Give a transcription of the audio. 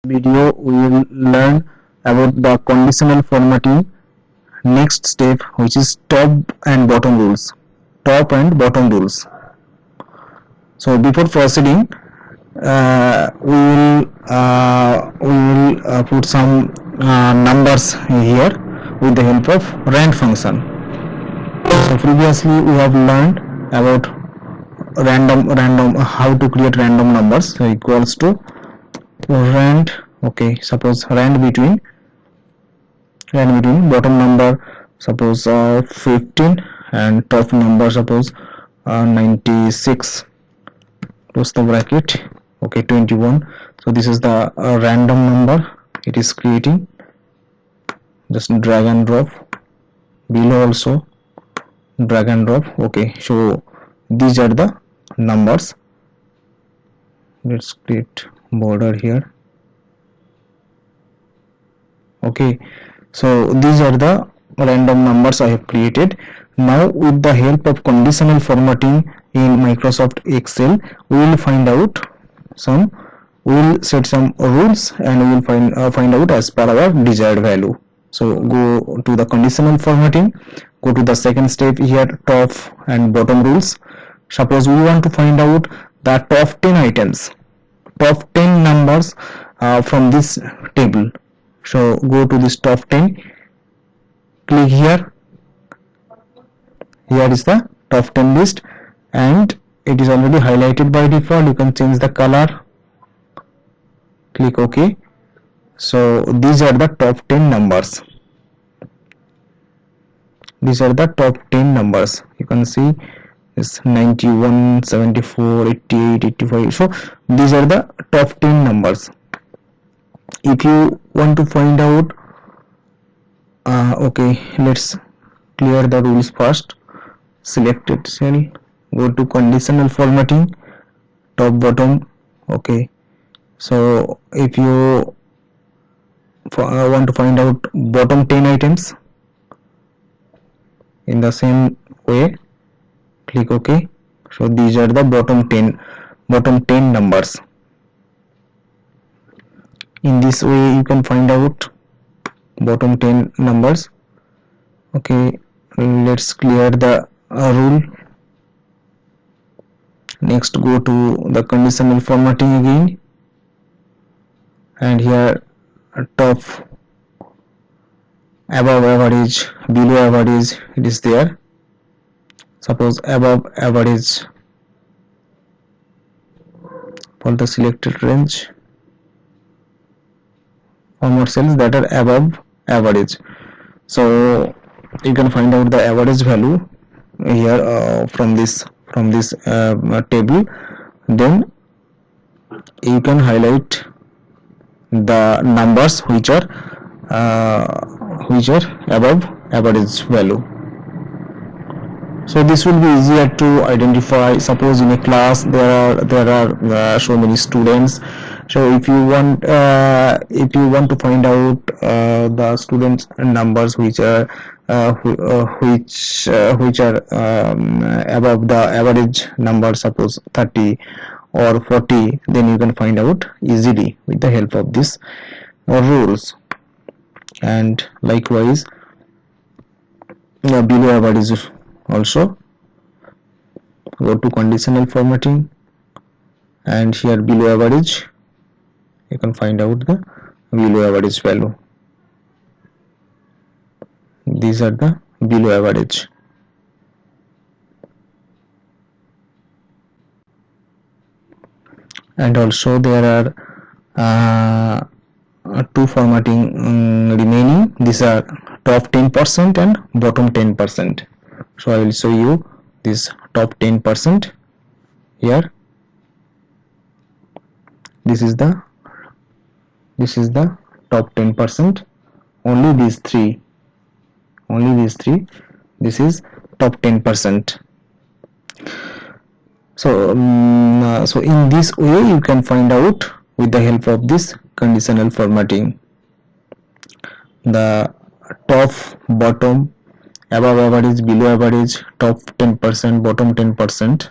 video we will learn about the conditional formatting next step, which is top and bottom rules. So before proceeding, we will put some numbers here with the help of rand function. So previously we have learned about random how to create random numbers. So equals to rand, okay, suppose rand between bottom number, suppose 15, and top number, suppose 96, close the bracket, okay, 21. So this is the random number it is creating. Just drag and drop. Below also drag and drop. Okay, so these are the numbers. Let's create border here. Okay, so these are the random numbers I have created. Now with the help of conditional formatting in Microsoft Excel, we will find out some, we will set some rules and we will find out as per our desired value. So go to the conditional formatting, go to the second step here, top and bottom rules. Suppose we want to find out the top 10 items, top 10 numbers from this table. So go to this top 10, click here. Here is the top 10 list and it is already highlighted by default. You can change the color, click OK. So these are the top 10 numbers. These are the top 10 numbers. You can see it's 91, 74, 88, 85. So these are the top 10 numbers. If you want to find out, okay, let's clear the rules first. Selected cell, go to conditional formatting, top bottom. Okay, so if you want to find out bottom 10 items, in the same way click OK. So these are the bottom 10 numbers. In this way you can find out bottom 10 numbers. Okay, let's clear the rule. Next go to the conditional formatting again, and here top, above average, below average, it is there. Suppose above average for the selected range, format cells that are above average. So you can find out the average value here from this table. Then you can highlight the numbers which are above average value. So this will be easier to identify. Suppose in a class there are so many students. So if you want to find out the students numbers which are above the average number, suppose 30 or 40, then you can find out easily with the help of this rules. And likewise below average also. Go to conditional formatting, and here below average you can find out the below average value. These are the below average. And also there are two formatting remaining. These are top 10% and bottom 10%. So I will show you this top 10% here. This is the top 10%. Only these three. This is top 10%. So so in this way you can find out with the help of this conditional formatting the top, bottom, above average, below average, top 10%, bottom 10%.